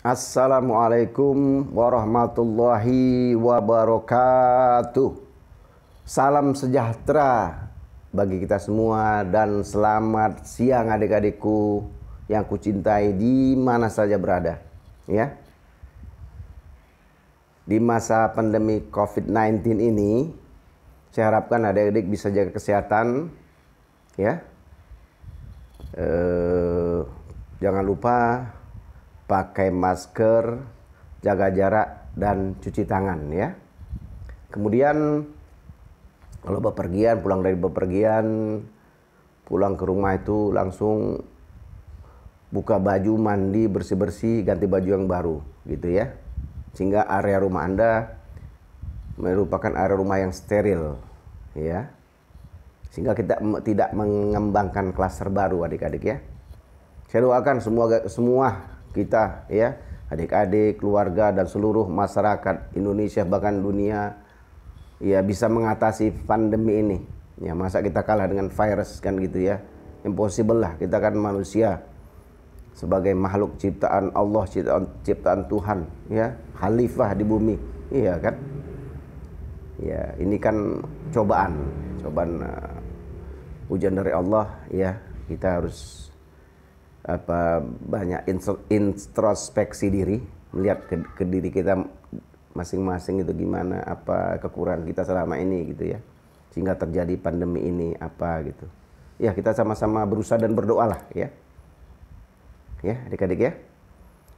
Assalamualaikum warahmatullahi wabarakatuh. Salam sejahtera bagi kita semua dan selamat siang adik-adikku yang kucintai di mana saja berada. Ya. Di masa pandemi COVID-19 ini, saya harapkan adik-adik bisa jaga kesehatan. Ya. Jangan lupa pakai masker, jaga jarak, dan cuci tangan ya. Kemudian kalau bepergian, pulang dari bepergian, pulang ke rumah itu langsung buka baju, mandi, bersih-bersih, ganti baju yang baru gitu ya. Sehingga area rumah Anda merupakan area rumah yang steril ya. Sehingga kita tidak mengembangkan klaster baru adik-adik ya. Saya doakan semua kita ya, adik-adik, keluarga dan seluruh masyarakat Indonesia bahkan dunia ya bisa mengatasi pandemi ini. Ya masa kita kalah dengan virus kan gitu ya. Impossible lah, kita kan manusia sebagai makhluk ciptaan Allah, ciptaan Tuhan ya, khalifah di bumi. Iya kan? Ya, ini kan cobaan ujian dari Allah ya. Kita harus banyak introspeksi diri, melihat ke diri kita masing-masing itu gimana, apa kekurangan kita selama ini gitu ya, sehingga terjadi pandemi ini apa gitu ya. Kita sama-sama berusaha dan berdoa lah ya adik-adik ya.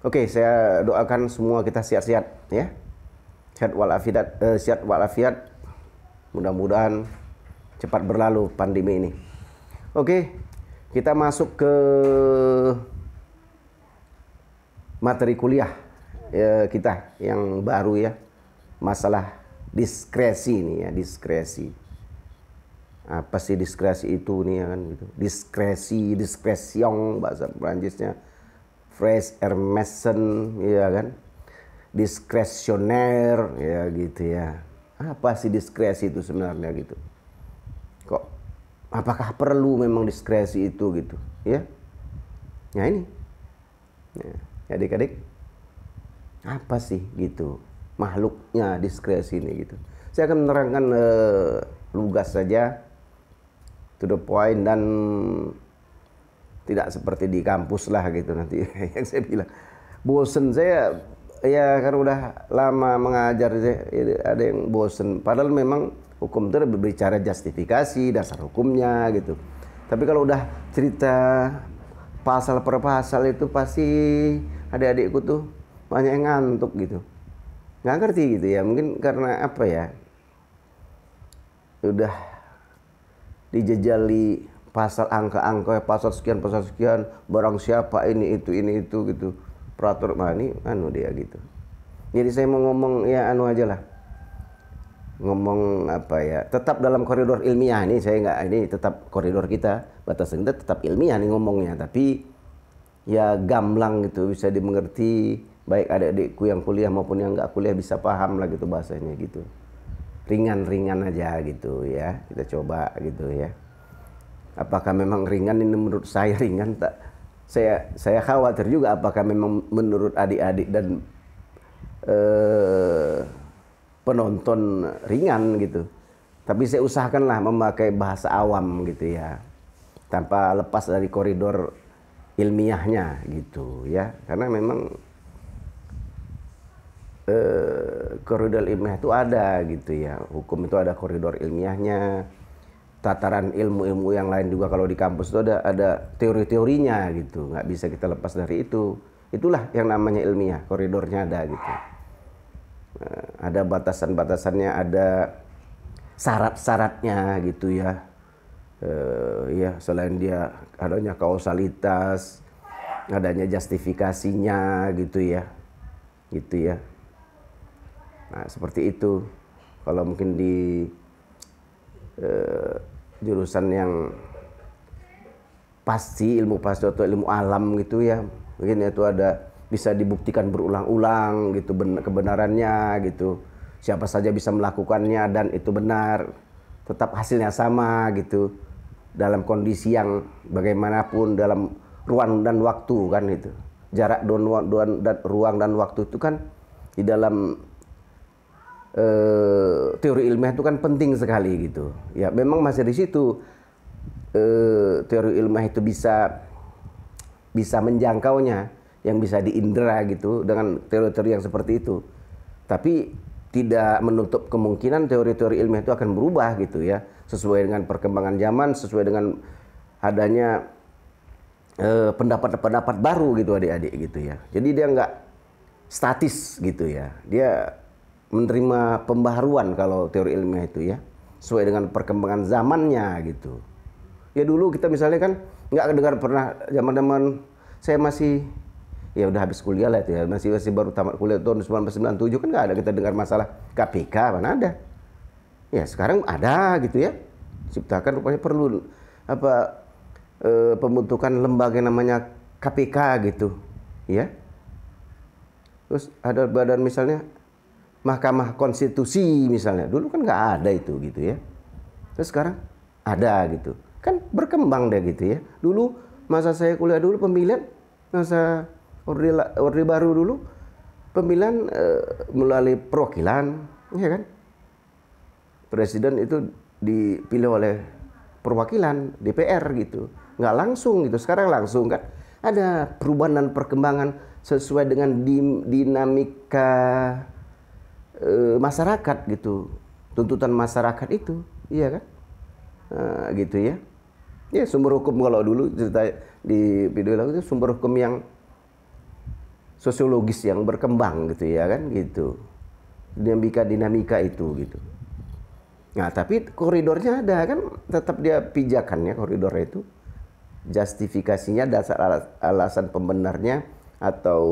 Oke, saya doakan semua kita sehat-sehat ya, sehat walafiat, mudah-mudahan cepat berlalu pandemi ini. Oke, kita masuk ke materi kuliah kita yang baru ya, masalah diskresi ini ya. Diskresi, apa sih diskresi itu nih ya kan gitu. Discretion bahasa Perancisnya, phrase Hermeson ya kan, diskresioner ya gitu ya. Apa sih diskresi itu sebenarnya gitu, kok apakah perlu memang diskresi itu gitu ya. Nah ini ya, adik-adik, apa sih gitu makhluknya diskresi ini gitu. Saya akan menerangkan lugas saja, to the point, dan tidak seperti di kampus lah gitu nanti yang saya bilang. Bosen saya ya, karena udah lama mengajar, ada yang bosen. Padahal memang hukum itu berbicara justifikasi, dasar hukumnya gitu. Tapi kalau udah cerita pasal per pasal itu pasti adik-adikku tuh banyak yang ngantuk gitu. Nggak ngerti gitu ya. Mungkin karena apa ya, udah dijejali pasal angka-angka, pasal sekian, barang siapa ini itu gitu. Peraturan ini dia gitu. Jadi saya mau ngomong ya aja lah. Ngomong apa ya, tetap dalam koridor ilmiah ini. Saya nggak, ini tetap koridor kita, batasan kita tetap ilmiah nih ngomongnya, tapi ya gamblang gitu, bisa dimengerti, baik adik-adikku yang kuliah maupun yang nggak kuliah bisa paham lah gitu bahasanya gitu. Ringan-ringan aja gitu ya, kita coba gitu ya. Apakah memang ringan? Ini menurut saya ringan, tak? Saya khawatir juga apakah memang menurut adik-adik dan penonton ringan gitu. Tapi saya usahakanlah memakai bahasa awam gitu ya, tanpa lepas dari koridor ilmiahnya gitu ya. Karena memang koridor ilmiah itu ada gitu ya. Hukum itu ada koridor ilmiahnya. Tataran ilmu-ilmu yang lain juga kalau di kampus itu ada teori-teorinya gitu. Nggak bisa kita lepas dari itu. Itulah yang namanya ilmiah, koridornya ada gitu. Ada batasan-batasannya, ada syarat-syaratnya gitu ya. Ya selain dia adanya kausalitas, adanya justifikasinya gitu ya. Nah seperti itu. Kalau mungkin di jurusan yang pasti, ilmu pasti atau ilmu alam gitu ya, mungkin itu ada bisa dibuktikan berulang-ulang gitu kebenarannya gitu. Siapa saja bisa melakukannya dan itu benar, tetap hasilnya sama gitu, dalam kondisi yang bagaimanapun, dalam ruang dan waktu kan itu. jarak dan ruang dan waktu itu kan di dalam teori ilmiah itu kan penting sekali gitu. Ya memang masih di situ teori ilmiah itu bisa menjangkaunya, yang bisa diindra gitu dengan teori-teori yang seperti itu. Tapi tidak menutup kemungkinan teori-teori ilmiah itu akan berubah gitu ya, sesuai dengan perkembangan zaman, sesuai dengan adanya pendapat-pendapat baru gitu adik-adik gitu ya. Jadi dia nggak statis gitu ya, dia menerima pembaharuan kalau teori ilmiah itu ya, sesuai dengan perkembangan zamannya gitu. Ya dulu kita misalnya kan nggak dengar pernah zaman-zaman saya masih ya udah habis kuliah lah itu ya, masih baru tamat kuliah tahun 1997 kan nggak ada kita dengar masalah KPK, mana ada. Ya sekarang ada gitu ya, ciptakan rupanya perlu pembentukan lembaga namanya KPK gitu ya. Terus ada badan misalnya Mahkamah Konstitusi misalnya, dulu kan nggak ada itu gitu ya. Terus sekarang ada gitu, kan berkembang deh gitu ya. Dulu masa saya kuliah dulu pemilihan, masa Orde Baru dulu pemilihan melalui perwakilan, ya kan? Presiden itu dipilih oleh perwakilan DPR gitu, nggak langsung gitu. Sekarang langsung kan. Ada perubahan dan perkembangan sesuai dengan dinamika masyarakat gitu, tuntutan masyarakat itu, iya kan? Gitu ya. Ya sumber hukum kalau dulu cerita di video lalu itu sumber hukum yang sosiologis yang berkembang gitu ya kan gitu, dinamika itu gitu. Nah tapi koridornya ada kan, tetap dia pijakannya koridornya itu, justifikasinya, dasar alasan pembenarnya atau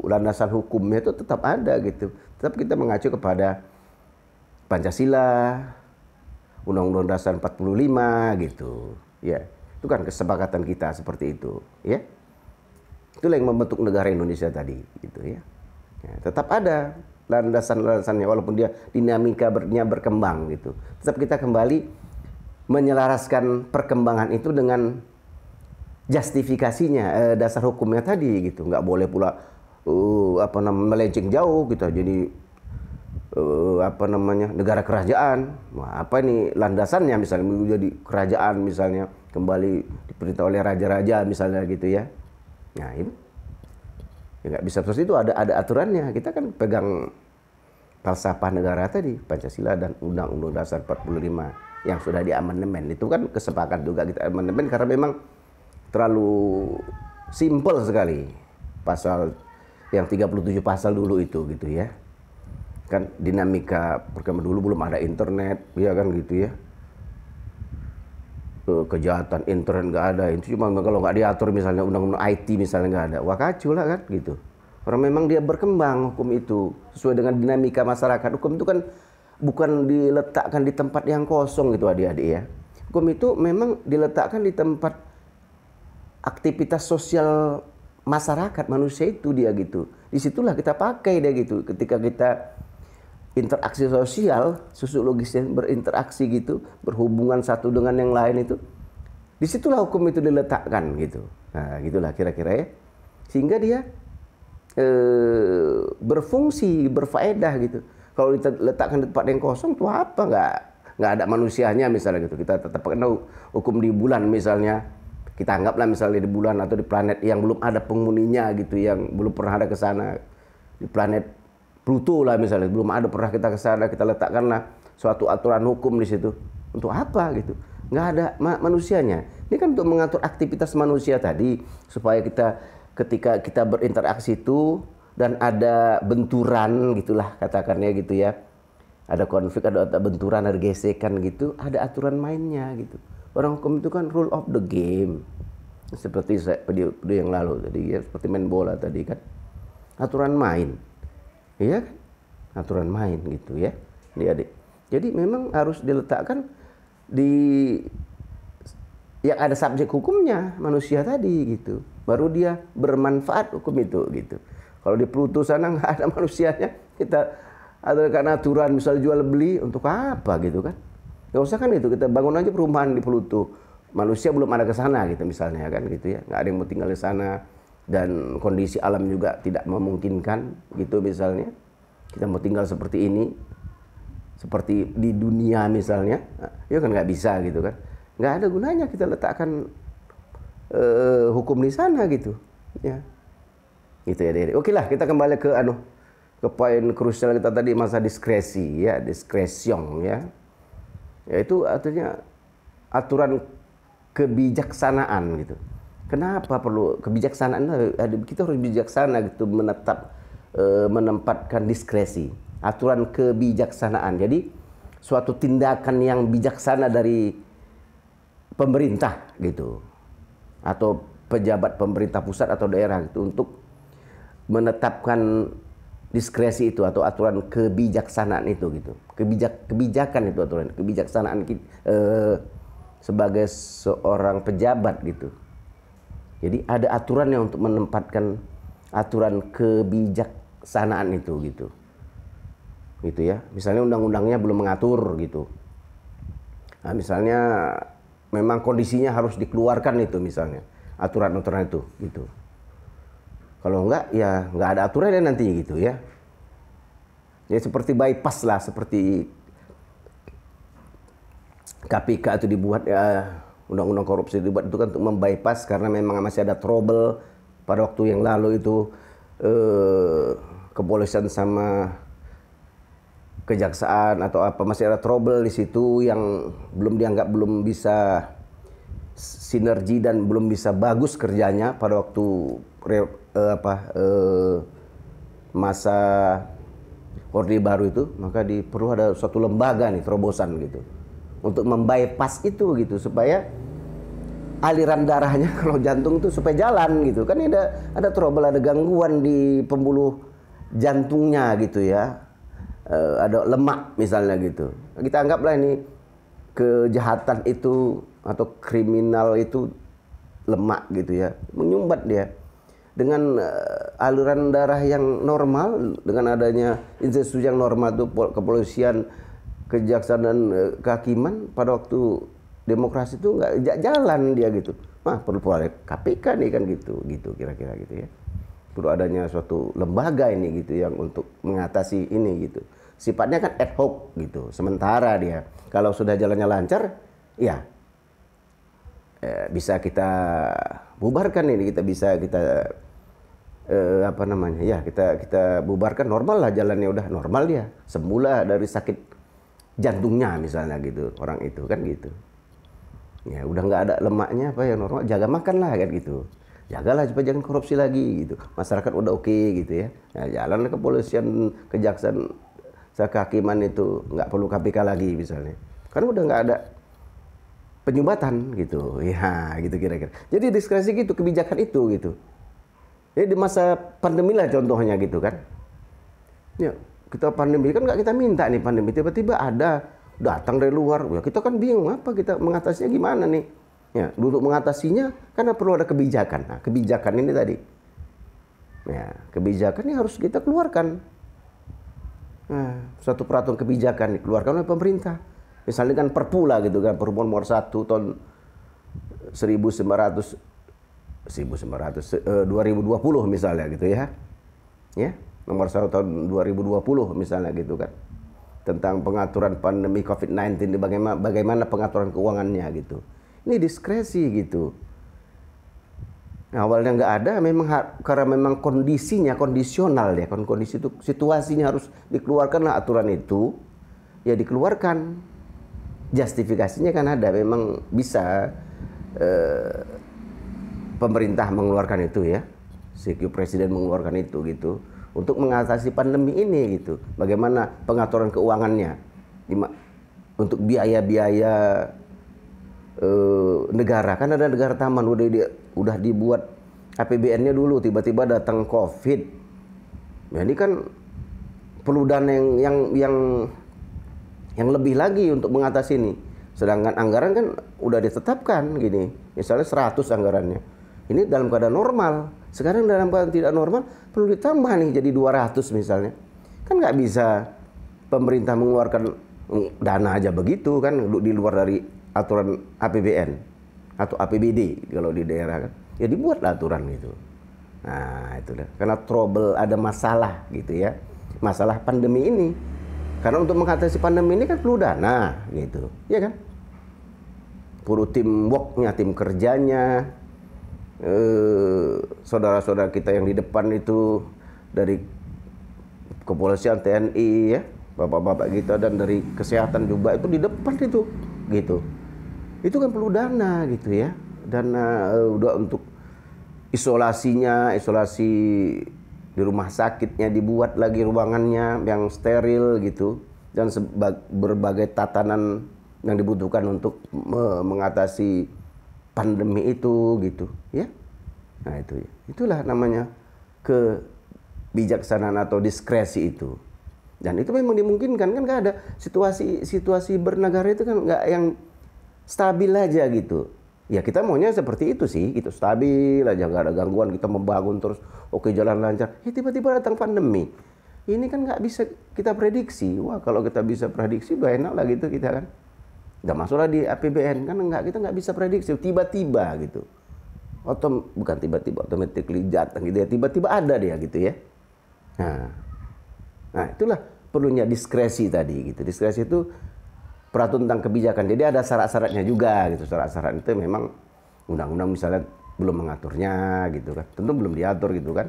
landasan hukumnya itu tetap ada gitu. Tetap kita mengacu kepada Pancasila, Undang-Undang Dasar 45 gitu ya. Itu kan kesepakatan kita seperti itu ya. Itulah yang membentuk negara Indonesia tadi gitu ya. Ya tetap ada landasan-landasannya walaupun dia dinamikanya berkembang gitu. Tetap kita kembali menyelaraskan perkembangan itu dengan justifikasinya, dasar hukumnya tadi gitu. Nggak boleh pula melenceng jauh gitu. Jadi negara kerajaan. Wah, apa ini landasannya misalnya jadi kerajaan misalnya kembali diperintah oleh raja-raja misalnya gitu ya. Nah itu ya nggak bisa terus, itu ada aturannya. Kita kan pegang falsafah negara tadi, Pancasila dan Undang-Undang Dasar 45 yang sudah diamandemen. Itu kan kesepakatan juga kita amandemen karena memang terlalu simpel sekali pasal yang 37 pasal dulu itu gitu ya. Kan dinamika perkembangan dulu belum ada internet ya kan gitu ya. Kejahatan internet nggak ada, itu cuma kalau nggak diatur misalnya undang-undang IT misalnya nggak ada, wah kacau lah kan gitu. Karena memang dia berkembang hukum itu sesuai dengan dinamika masyarakat. Hukum itu kan bukan diletakkan di tempat yang kosong gitu adik-adik ya. Hukum itu memang diletakkan di tempat aktivitas sosial masyarakat manusia itu dia gitu. Disitulah kita pakai dia gitu. Ketika kita interaksi sosial, sosiologisnya berinteraksi gitu, berhubungan satu dengan yang lain itu, disitulah hukum itu diletakkan gitu. Nah gitulah kira-kira ya. Sehingga dia berfungsi, berfaedah gitu. Kalau diletakkan di tempat yang kosong tuh apa, nggak ada manusianya misalnya gitu. Kita tetap kenal hukum di bulan misalnya, kita anggaplah misalnya di bulan atau di planet yang belum ada penghuninya gitu, yang belum pernah ada ke sana, di planet Pluto lah misalnya, belum ada pernah kita ke sana, kita letakkanlah suatu aturan hukum di situ. Untuk apa gitu? Nggak ada manusianya. Ini kan untuk mengatur aktivitas manusia tadi, supaya kita ketika kita berinteraksi itu dan ada benturan gitulah katakannya gitu ya, ada konflik, ada benturan, ada gesekan gitu, ada aturan mainnya gitu. Orang hukum itu kan rule of the game, seperti video yang lalu tadi ya, seperti main bola tadi kan, aturan main, iya kan, aturan main gitu ya, adik-adik. Jadi memang harus diletakkan di yang ada subjek hukumnya manusia tadi gitu, baru dia bermanfaat hukum itu gitu. Kalau di Pluto sana nggak ada manusianya, kita ada aturan misalnya jual beli, untuk apa gitu kan? Nggak usah kan itu, kita bangun aja perumahan di Pluto, manusia belum ada ke sana gitu misalnya kan gitu ya, nggak ada yang mau tinggal di sana, dan kondisi alam juga tidak memungkinkan gitu misalnya. Kita mau tinggal seperti ini, seperti di dunia misalnya, ya kan nggak bisa gitu kan. Nggak ada gunanya kita letakkan hukum di sana gitu. Ya, gitu ya Dede. Oke lah, kita kembali ke poin krusial kita tadi, masa diskresi ya, diskresion ya. Yaitu artinya aturan kebijaksanaan gitu. Kenapa perlu kebijaksanaan? Kita harus bijaksana gitu menempatkan diskresi, aturan kebijaksanaan. Jadi suatu tindakan yang bijaksana dari pemerintah gitu, atau pejabat pemerintah pusat atau daerah gitu, untuk menetapkan diskresi itu atau aturan kebijaksanaan itu gitu. Kebijakan itu aturan kebijaksanaan sebagai seorang pejabat gitu. Jadi ada aturannya untuk menempatkan aturan kebijaksanaan itu gitu. Gitu ya. Misalnya undang-undangnya belum mengatur gitu. Nah, misalnya memang kondisinya harus dikeluarkan itu misalnya, aturan-aturan itu gitu. Kalau enggak ya enggak ada aturannya nanti gitu ya. Ya seperti bypass lah, seperti KPK itu dibuat ya, undang-undang korupsi dibuat itu kan untuk membypass karena memang masih ada trouble pada waktu yang lalu itu, kepolisian sama kejaksaan atau apa masih ada trouble di situ yang belum bisa sinergi dan belum bisa bagus kerjanya pada waktu masa Orde Baru itu. Maka perlu ada suatu lembaga nih, terobosan gitu, untuk membypass itu gitu, supaya aliran darahnya kalau jantung itu supaya jalan gitu kan. Ada trouble, ada gangguan di pembuluh jantungnya gitu ya, ada lemak misalnya gitu. Kita anggaplah ini kejahatan itu atau kriminal itu lemak gitu ya, menyumbat dia. Dengan aliran darah yang normal, dengan adanya institusi yang normal itu, kepolisian, kejaksaan dan kehakiman, pada waktu demokrasi itu nggak jalan dia gitu. Perlu ada KPK nih kan gitu kira-kira gitu ya. Perlu adanya suatu lembaga ini gitu yang untuk mengatasi ini gitu. Sifatnya kan ad hoc gitu, sementara dia. Kalau sudah jalannya lancar, ya bisa kita bubarkan ini, kita kita bubarkan, normal lah jalannya, udah normal dia, semula dari sakit jantungnya misalnya gitu orang itu kan gitu. Ya udah nggak ada lemaknya apa yang normal, jaga makan lah kan gitu. Jagalah supaya jangan korupsi lagi gitu. Masyarakat udah oke gitu ya. Nah, jalanlah kepolisian, kejaksaan, kehakiman itu nggak perlu KPK lagi misalnya. Karena udah nggak ada penyumbatan gitu. Ya, gitu kira-kira. Jadi diskresi gitu, kebijakan itu gitu. Jadi di masa pandemi lah contohnya gitu kan. Ya, kita pandemi kan nggak kita minta nih pandemi, tiba-tiba ada datang dari luar. Ya kita kan bingung apa kita mengatasinya gimana nih. Ya, untuk mengatasinya karena perlu ada kebijakan. Nah, kebijakan ini tadi. Ya, kebijakan ini harus kita keluarkan. Nah, suatu peraturan kebijakan dikeluarkan oleh pemerintah. Misalnya kan Perpu lah gitu kan, Perpu nomor 1 tahun 2020 misalnya gitu ya. Ya, nomor 1 tahun 2020 misalnya gitu kan. Tentang pengaturan pandemi COVID-19, bagaimana pengaturan keuangannya gitu. Ini diskresi gitu. Nah, awalnya nggak ada, memang karena memang kondisinya kondisional ya, kondisi itu situasinya harus dikeluarkanlah aturan itu, ya dikeluarkan. Justifikasinya kan ada, memang bisa pemerintah mengeluarkan itu ya, CQ Presiden mengeluarkan itu gitu, untuk mengatasi pandemi ini gitu. Bagaimana pengaturan keuangannya, untuk biaya-biaya negara, kan ada negara taman udah dibuat APBN-nya dulu, tiba-tiba datang COVID. Nah, ini kan perlu dana yang lebih lagi untuk mengatasi ini. Sedangkan anggaran kan udah ditetapkan gini, misalnya 100 anggarannya. Ini dalam keadaan normal. Sekarang dalam keadaan tidak normal perlu ditambah nih jadi 200 misalnya. Kan nggak bisa pemerintah mengeluarkan dana aja begitu kan, di luar dari aturan APBN atau APBD kalau di daerah kan. Ya dibuatlah aturan itu. Nah, itu dah. Karena trouble, ada masalah gitu ya. Masalah pandemi ini. Karena untuk mengatasi pandemi ini kan perlu dana gitu. Ya kan? Perlu teamworknya, tim kerjanya. Saudara-saudara kita yang di depan itu dari kepolisian, TNI ya, bapak-bapak kita, dan dari kesehatan juga itu di depan itu gitu. Itu kan perlu dana gitu ya. Dana udah untuk isolasi di rumah sakitnya, dibuat lagi ruangannya yang steril gitu, dan berbagai tatanan yang dibutuhkan untuk mengatasi pandemi itu gitu ya. Nah itulah namanya kebijaksanaan atau diskresi itu. Dan itu memang dimungkinkan, kan nggak ada situasi bernegara itu kan nggak yang stabil aja gitu. Ya kita maunya seperti itu sih, gitu, stabil aja, nggak ada gangguan, kita membangun terus, oke, jalan lancar. Tiba-tiba datang pandemi. Ini kan nggak bisa kita prediksi. Wah, kalau kita bisa prediksi, enak lah gitu kita kan. Nggak masuklah di APBN, kan kita nggak bisa prediksi, tiba-tiba gitu. Bukan tiba-tiba, automatically datang gitu ya, tiba-tiba ada dia gitu ya. Nah itulah perlunya diskresi tadi gitu. Diskresi itu peraturan tentang kebijakan. Jadi ada syarat-syaratnya juga gitu. Syarat-syarat itu memang undang-undang misalnya belum mengaturnya gitu kan. Tentu belum diatur gitu kan.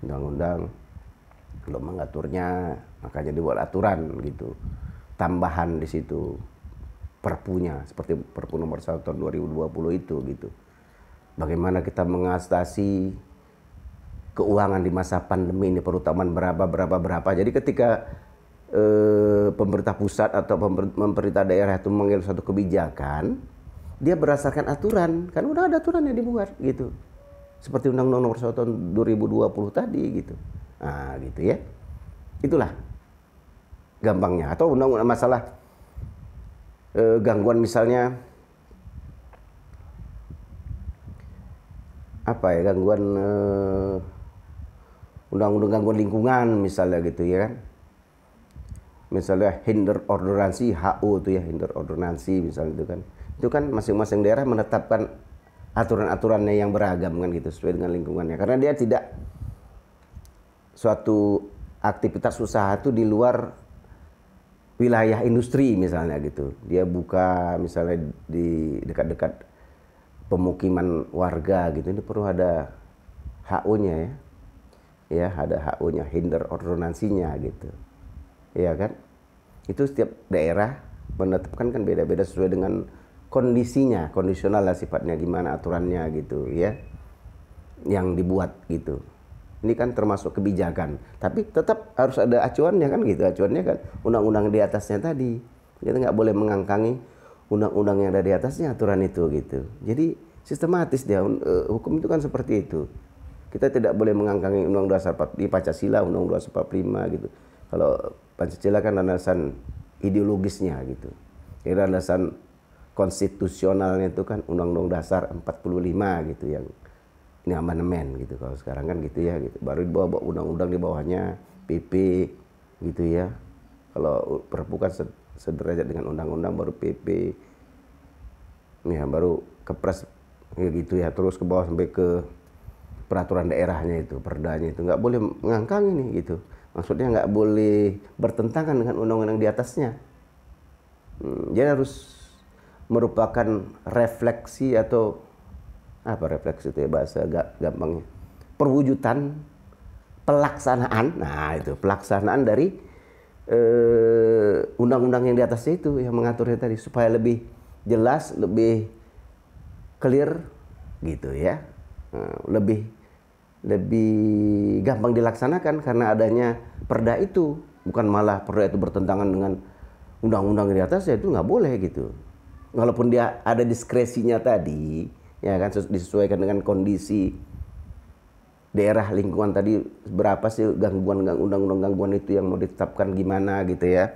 Undang-undang belum mengaturnya, makanya dibuat aturan gitu. Tambahan di situ perpunya, seperti Perpu nomor 1 tahun 2020 itu gitu. Bagaimana kita mengatasi keuangan di masa pandemi ini, perutaman berapa. Jadi ketika pemerintah pusat atau pemerintah daerah itu mengambil satu kebijakan, dia berdasarkan aturan, kan udah ada aturan yang dibuat gitu. Seperti Undang-Undang nomor 1 tahun 2020 tadi gitu. Nah, gitu ya. Itulah gampangnya. Atau undang-undang masalah gangguan misalnya apa ya, gangguan undang-undang gangguan lingkungan misalnya gitu ya kan. Misalnya hinder ordonansi HO itu ya, hinder ordonansi misalnya itu kan. Itu kan masing-masing daerah menetapkan aturan-aturannya yang beragam kan gitu, sesuai dengan lingkungannya. Karena dia tidak suatu aktivitas usaha itu di luar wilayah industri misalnya gitu. Dia buka misalnya di dekat-dekat pemukiman warga gitu, ini perlu ada HO-nya ya. Ya, ada HO-nya, hinder ordonansinya gitu. Iya kan? Itu setiap daerah menetapkan kan beda-beda sesuai dengan kondisinya, kondisional lah sifatnya, gimana aturannya gitu ya. Yang dibuat gitu. Ini kan termasuk kebijakan, tapi tetap harus ada acuannya kan gitu. Acuannya kan undang-undang di atasnya tadi. Kita nggak boleh mengangkangi undang-undang yang ada di atasnya, aturan itu gitu. Jadi sistematis dia, hukum itu kan seperti itu. Kita tidak boleh mengangkangi Undang-Undang Dasar di Pancasila, Undang-Undang Dasar 45 gitu. Kalau Pancasila kan landasan ideologisnya gitu. Jadi landasan konstitusionalnya itu kan Undang-Undang Dasar 45 gitu, yang ini amandemen gitu. Kalau sekarang kan gitu ya gitu. Baru dibawa undang-undang di bawahnya PP gitu ya. Kalau Perpu kan sederajat dengan undang-undang, baru PP. Ya, baru Kepres gitu ya, terus ke bawah sampai ke peraturan daerahnya itu, perdanya itu. Nggak boleh mengangkang ini gitu. Maksudnya nggak boleh bertentangan dengan undang-undang di atasnya. Jadi harus merupakan refleksi atau apa, refleksi itu ya bahasa gampangnya, perwujudan pelaksanaan. Nah itu pelaksanaan dari undang-undang yang di atasnya itu, yang mengaturnya tadi, supaya lebih jelas, lebih clear gitu ya, lebih gampang dilaksanakan karena adanya perda itu. Bukan malah perda itu bertentangan dengan undang-undang di atasnya, itu nggak boleh gitu. Walaupun dia ada diskresinya tadi ya kan, disesuaikan dengan kondisi daerah, lingkungan tadi, berapa sih undang-undang gangguan itu yang mau ditetapkan gimana gitu ya,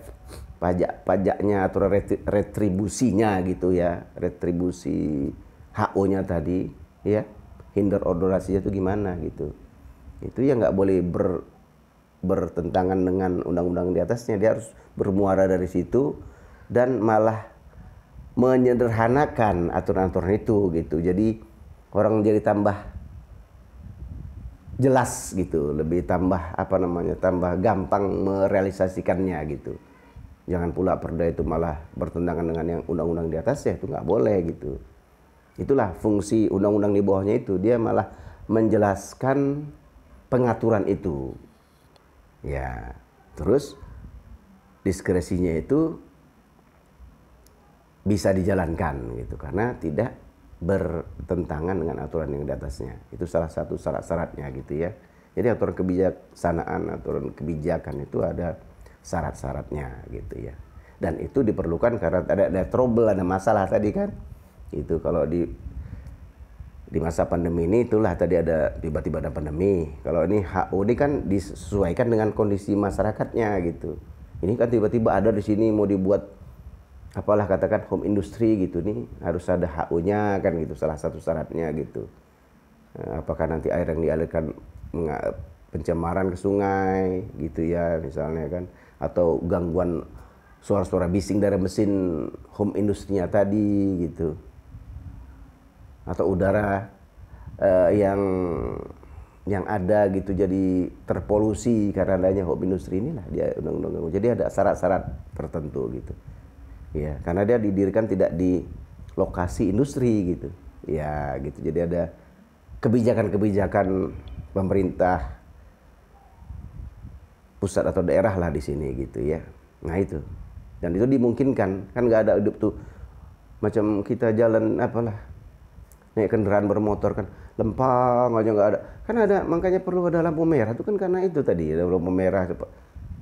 pajaknya atau retribusinya gitu ya, retribusi HO-nya tadi ya, hinder ordonansinya itu gimana gitu. Itu ya nggak boleh bertentangan dengan undang-undang di atasnya. Dia harus bermuara dari situ dan malah menyederhanakan aturan-aturan itu gitu. Jadi orang jadi tambah jelas gitu, lebih tambah tambah gampang merealisasikannya gitu. Jangan pula perda itu malah bertentangan dengan yang undang-undang di atasnya, itu nggak boleh gitu. Itulah fungsi undang-undang di bawahnya itu, dia malah menjelaskan pengaturan itu. Ya, terus diskresinya itu bisa dijalankan gitu karena tidak bertentangan dengan aturan yang di atasnya. Itu salah satu syarat-syaratnya gitu ya. Jadi aturan kebijaksanaan, aturan kebijakan itu ada syarat-syaratnya gitu ya. Dan itu diperlukan karena ada trouble, ada masalah tadi kan. Itu kalau di masa pandemi ini itulah tadi ada tiba-tiba ada pandemi. Kalau ini HU ini kan disesuaikan dengan kondisi masyarakatnya gitu. Ini kan tiba-tiba ada di sini mau dibuat apalah katakan home industry gitu nih, harus ada HU-nya kan gitu, salah satu syaratnya gitu. Apakah nanti air yang dialirkan pencemaran ke sungai gitu ya misalnya kan, atau gangguan suara-suara bising dari mesin home industry-nya tadi gitu. Atau udara yang ada gitu jadi terpolusi karena adanya home industry inilah dia undang-undang. Jadi ada syarat-syarat tertentu gitu. Ya, karena dia didirikan tidak di lokasi industri gitu. Ya, gitu. Jadi ada kebijakan-kebijakan pemerintah pusat atau daerah lah di sini gitu ya. Nah, itu. Dan itu dimungkinkan. Kan nggak ada hidup tuh macam kita jalan apalah naik kendaraan bermotor kan lempang aja nggak ada. Kan ada, makanya perlu ada lampu merah itu kan karena itu tadi ada lampu merah.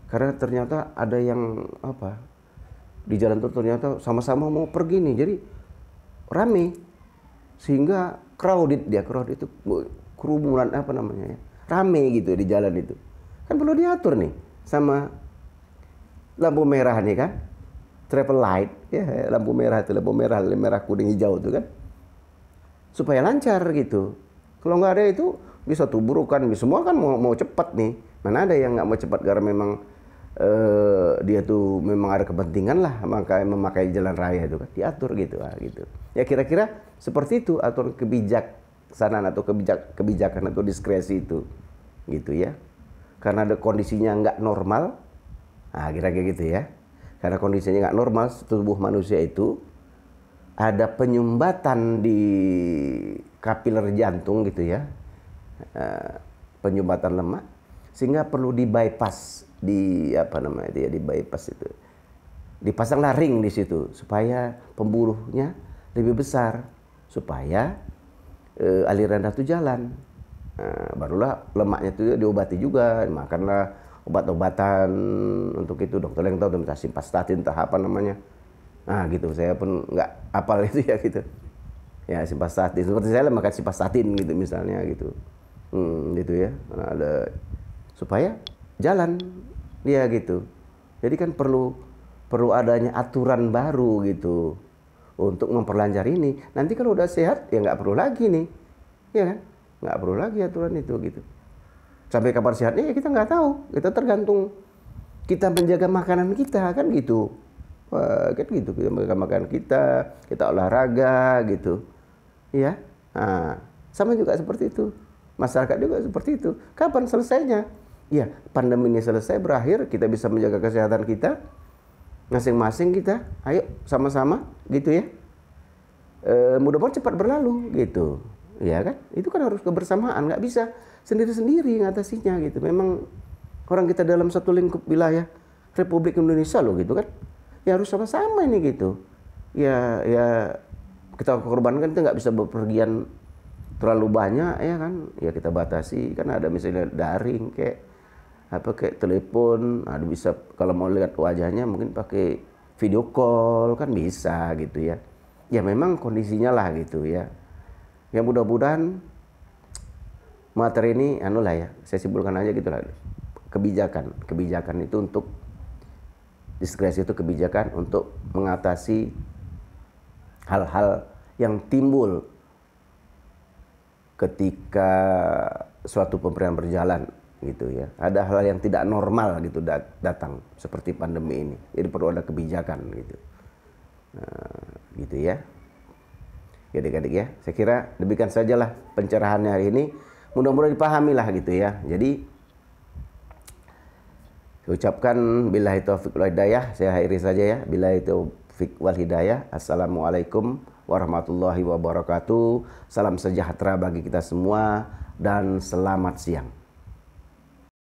Karena ternyata ada yang di jalan itu ternyata sama-sama mau pergi nih, jadi rame sehingga crowded itu kerumunan rame gitu di jalan itu. Kan perlu diatur nih sama lampu merah nih kan, travel light ya, lampu merah itu merah kuning hijau itu kan supaya lancar gitu. Kalau nggak ada itu bisa tuburukan, semua kan mau cepat nih. Mana ada yang nggak mau cepat karena memang dia tuh memang ada kepentingan lah memakai jalan raya itu kan diatur gitu gitu. Ya kira-kira seperti itu atur kebijaksanaan atau kebijakan atau diskresi itu gitu ya. Karena ada kondisinya nggak normal, kira-kira gitu ya. Karena kondisinya nggak normal, tubuh manusia itu ada penyumbatan di kapiler jantung gitu ya, penyumbatan lemak, sehingga perlu di bypass, di bypass itu, dipasanglah ring di situ supaya pembuluhnya lebih besar, supaya aliran darah itu jalan. Barulah lemaknya itu diobati juga, makanlah obat-obatan untuk itu, dokter yang tahu tentang simvastatin apa namanya. Gitu, saya pun nggak apal itu ya gitu. Ya simvastatin, seperti saya makan simvastatin gitu misalnya gitu. Gitu ya, karena ada supaya jalan dia gitu. Jadi kan perlu adanya aturan baru gitu untuk memperlancar ini. Nanti kalau udah sehat ya nggak perlu lagi nih, ya kan? Nggak perlu lagi aturan itu gitu. Sampai kapan sehatnya ya kita nggak tahu. Kita tergantung kita menjaga makanan kita kan gitu. Kan gitu, kita menjaga makanan kita olahraga gitu, ya. Sama juga seperti itu. Masyarakat juga seperti itu. Kapan selesainya? Ya, pandemi ini selesai berakhir, kita bisa menjaga kesehatan kita masing-masing kita. Ayo sama-sama gitu ya. Mudah-mudahan cepat berlalu gitu. Ya kan? Itu kan harus kebersamaan, nggak bisa sendiri-sendiri ngatasinya gitu. Memang orang kita dalam satu lingkup wilayah Republik Indonesia loh gitu kan. Ya harus sama-sama ini gitu. Ya kita korbankan kita nggak bisa bepergian terlalu banyak ya kan. Ya kita batasi kan ada misalnya daring kayak telepon, ada bisa kalau mau lihat wajahnya mungkin pakai video call kan bisa gitu ya. Ya memang kondisinya lah gitu ya. Ya mudah-mudahan materi ini ya, saya simpulkan aja gitu lah. Kebijakan itu untuk diskresi itu kebijakan untuk mengatasi hal-hal yang timbul ketika suatu pemerintahan berjalan gitu ya. Ada hal yang tidak normal gitu datang seperti pandemi ini. Jadi perlu ada kebijakan gitu. Gitu ya. Ya adik-adik ya. Saya kira demikian sajalah pencerahannya hari ini. Mudah-mudahan dipahami lah gitu ya. Jadi saya ucapkan billahi taufiq wal hidayah. Saya akhiri saja ya. Billahi taufiq wal hidayah. Assalamualaikum warahmatullahi wabarakatuh. Salam sejahtera bagi kita semua dan selamat siang.